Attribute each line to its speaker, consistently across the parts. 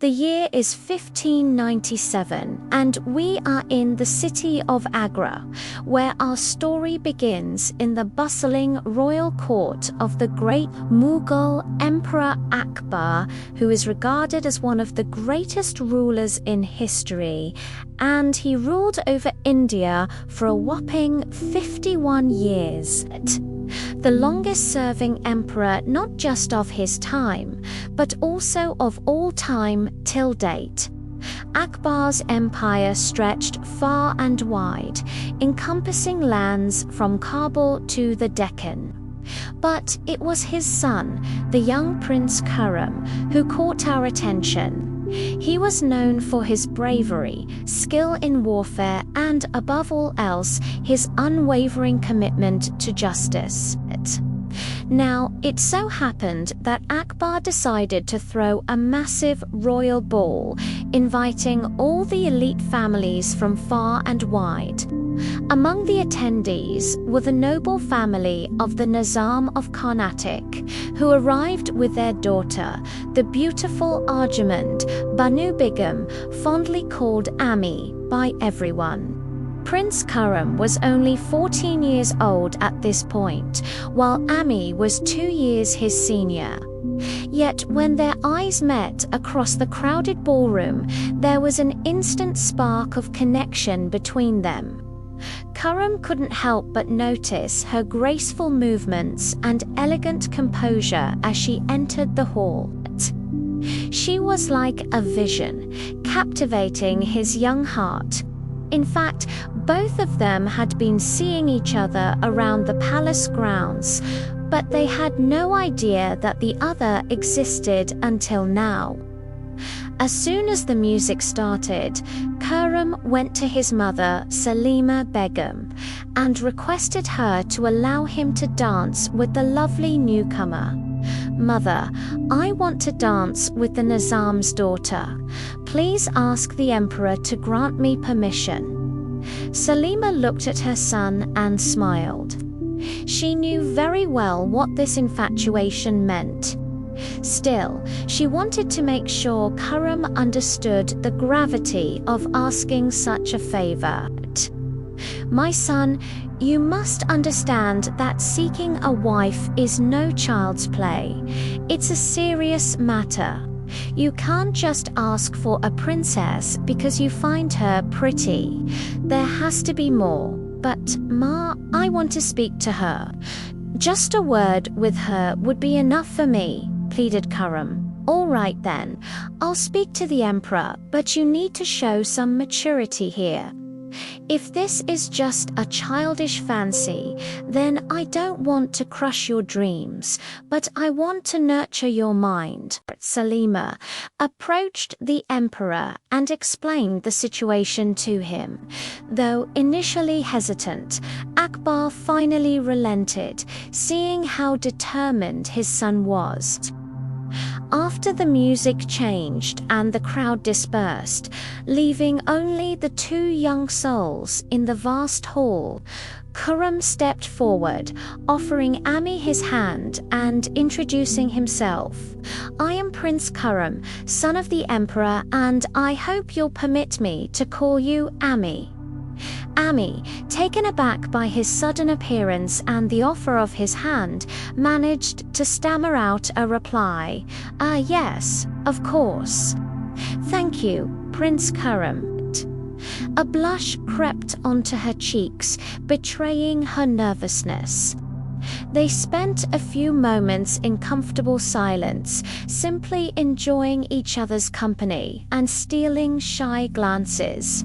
Speaker 1: The year is 1597, and we are in the city of Agra, where our story begins in the bustling royal court of the great Mughal Emperor Akbar, who is regarded as one of the greatest rulers in history, and he ruled over India for a whopping 51 years. The longest-serving emperor not just of his time, but also of all time till date. Akbar's empire stretched far and wide, encompassing lands from Kabul to the Deccan. But it was his son, the young Prince Khurram, who caught our attention. He was known for his bravery, skill in warfare, and above all else, his unwavering commitment to justice. Now, it so happened that Akbar decided to throw a massive royal ball, inviting all the elite families from far and wide. Among the attendees were the noble family of the Nizam of Carnatic, who arrived with their daughter, the beautiful Arjumand Banu Begum, fondly called Ami by everyone. Prince Khurram was only 14 years old at this point, while Ami was 2 years his senior. Yet when their eyes met across the crowded ballroom, there was an instant spark of connection between them. Khurram couldn't help but notice her graceful movements and elegant composure as she entered the hall. She was like a vision, captivating his young heart. In fact, both of them had been seeing each other around the palace grounds, but they had no idea that the other existed until now. As soon as the music started, Khurram went to his mother, Salima Begum, and requested her to allow him to dance with the lovely newcomer. "Mother, I want to dance with the Nizam's daughter. Please ask the emperor to grant me permission." Salima looked at her son and smiled. She knew very well what this infatuation meant. Still, she wanted to make sure Khurram understood the gravity of asking such a favor. "My son, you must understand that seeking a wife is no child's play. It's a serious matter. You can't just ask for a princess because you find her pretty. There has to be more. But, Ma, I want to speak to her. Just a word with her would be enough for me," pleaded Khurram. "All right then, I'll speak to the emperor, but you need to show some maturity here. If this is just a childish fancy, then I don't want to crush your dreams, but I want to nurture your mind." Salima approached the emperor and explained the situation to him. Though initially hesitant, Akbar finally relented, seeing how determined his son was. After the music changed and the crowd dispersed, leaving only the two young souls in the vast hall, Khurram stepped forward, offering Ami his hand and introducing himself. "I am Prince Khurram, son of the emperor, and I hope you'll permit me to call you Ami." Ami, taken aback by his sudden appearance and the offer of his hand, managed to stammer out a reply. Yes, of course. "Thank you, Prince Khurram." A blush crept onto her cheeks, betraying her nervousness. They spent a few moments in comfortable silence, simply enjoying each other's company and stealing shy glances.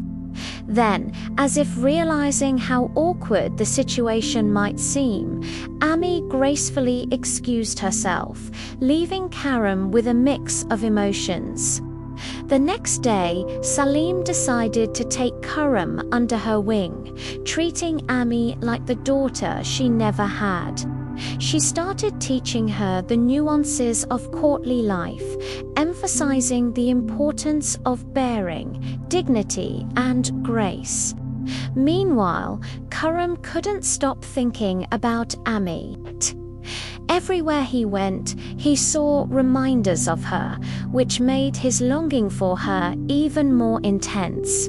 Speaker 1: Then, as if realizing how awkward the situation might seem, Ami gracefully excused herself, leaving Khurram with a mix of emotions. The next day, Salim decided to take Khurram under her wing, treating Ami like the daughter she never had. She started teaching her the nuances of courtly life, emphasizing the importance of bearing, dignity, and grace. Meanwhile, Khurram couldn't stop thinking about Ami. Everywhere he went, he saw reminders of her, which made his longing for her even more intense.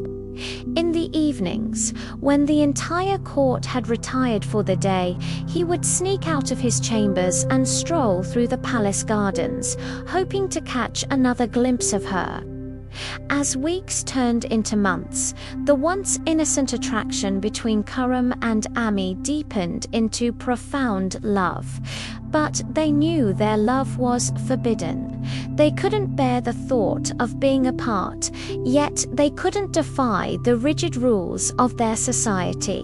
Speaker 1: In the evenings, when the entire court had retired for the day, he would sneak out of his chambers and stroll through the palace gardens, hoping to catch another glimpse of her. As weeks turned into months, the once innocent attraction between Khurram and Ami deepened into profound love. But they knew their love was forbidden. They couldn't bear the thought of being apart, yet they couldn't defy the rigid rules of their society.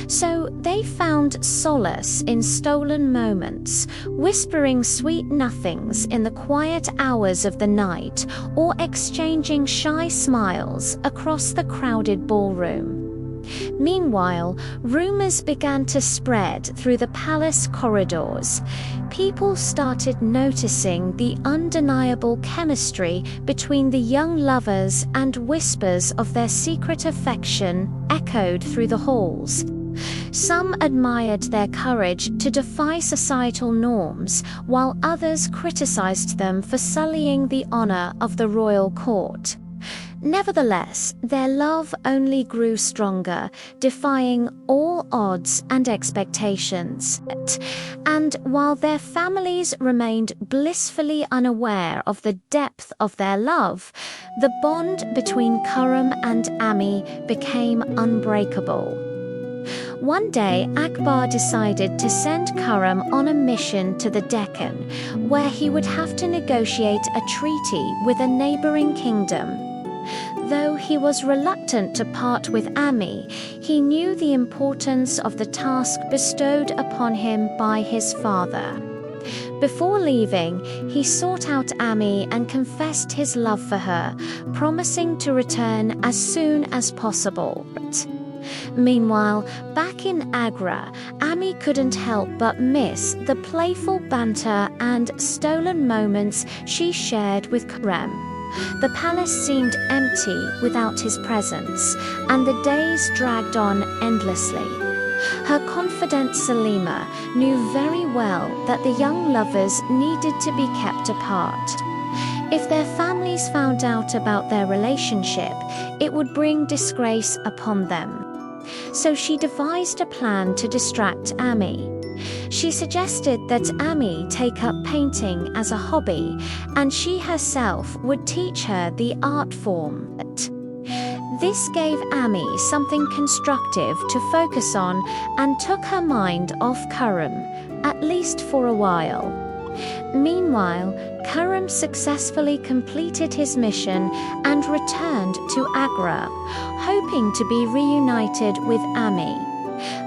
Speaker 1: So they found solace in stolen moments, whispering sweet nothings in the quiet hours of the night, or exchanging shy smiles across the crowded ballroom. Meanwhile, rumors began to spread through the palace corridors. People started noticing the undeniable chemistry between the young lovers, and whispers of their secret affection echoed through the halls. Some admired their courage to defy societal norms, while others criticized them for sullying the honor of the royal court. Nevertheless, their love only grew stronger, defying all odds and expectations. And while their families remained blissfully unaware of the depth of their love, the bond between Khurram and Ami became unbreakable. One day, Akbar decided to send Khurram on a mission to the Deccan, where he would have to negotiate a treaty with a neighboring kingdom. Though he was reluctant to part with Ami, he knew the importance of the task bestowed upon him by his father. Before leaving, he sought out Ami and confessed his love for her, promising to return as soon as possible. Meanwhile, back in Agra, Ami couldn't help but miss the playful banter and stolen moments she shared with Khurram. The palace seemed empty without his presence, and the days dragged on endlessly. Her confidant Salima knew very well that the young lovers needed to be kept apart. If their families found out about their relationship, it would bring disgrace upon them. So she devised a plan to distract Ami. She suggested that Ami take up painting as a hobby, and she herself would teach her the art form. This gave Ami something constructive to focus on and took her mind off Khurram, at least for a while. Meanwhile, Khurram successfully completed his mission and returned to Agra, hoping to be reunited with Ami.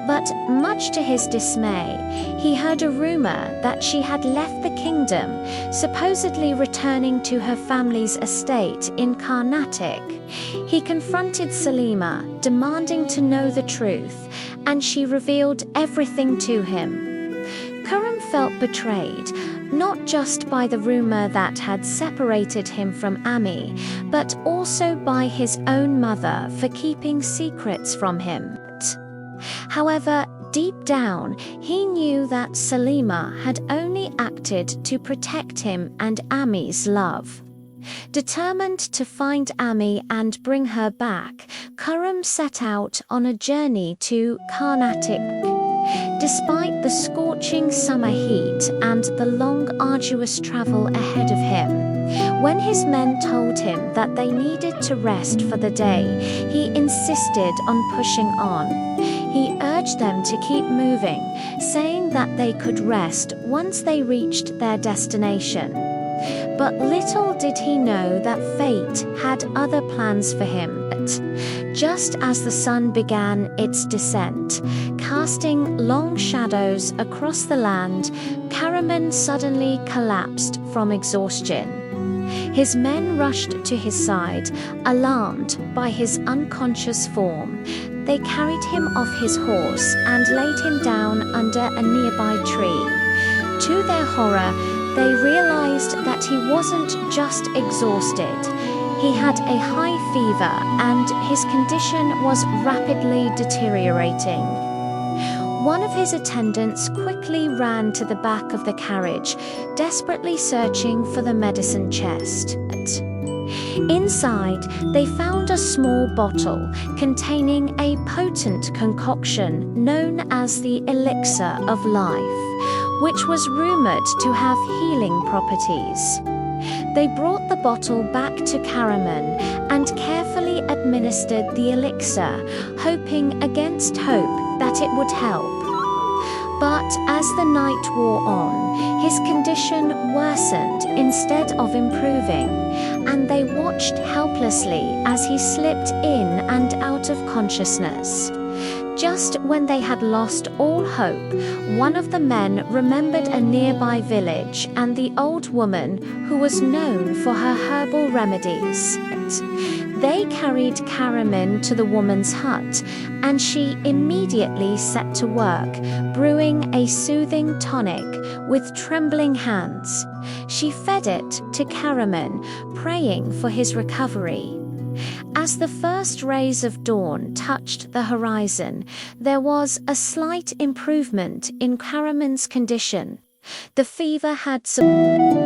Speaker 1: But much to his dismay, he heard a rumor that she had left the kingdom, supposedly returning to her family's estate in Karnataka. He confronted Salima, demanding to know the truth, and she revealed everything to him. Khurram felt betrayed, not just by the rumor that had separated him from Ami, but also by his own mother for keeping secrets from him. However, deep down, he knew that Salima had only acted to protect him and Ami's love. Determined to find Ami and bring her back, Khurram set out on a journey to Karnataka. Despite the scorching summer heat and the long, arduous travel ahead of him, when his men told him that they needed to rest for the day, he insisted on pushing on. He urged them to keep moving, saying that they could rest once they reached their destination. But little did he know that fate had other plans for him. Just as the sun began its descent, casting long shadows across the land, Khurram suddenly collapsed from exhaustion. His men rushed to his side, alarmed by his unconscious form. They carried him off his horse and laid him down under a nearby tree. To their horror, they realized that he wasn't just exhausted. He had a high fever and his condition was rapidly deteriorating. One of his attendants quickly ran to the back of the carriage, desperately searching for the medicine chest. Inside, they found a small bottle containing a potent concoction known as the elixir of life, which was rumored to have healing properties. They brought the bottle back to Karaman and carefully administered the elixir, hoping against hope that it would help. But as the night wore on, his condition worsened instead of improving, and they watched helplessly as he slipped in and out of consciousness. Just when they had lost all hope, one of the men remembered a nearby village and the old woman who was known for her herbal remedies. They carried Karaman to the woman's hut, and she immediately set to work, brewing a soothing tonic with trembling hands. She fed it to Karaman, praying for his recovery. As the first rays of dawn touched the horizon, there was a slight improvement in Karaman's condition. The fever had some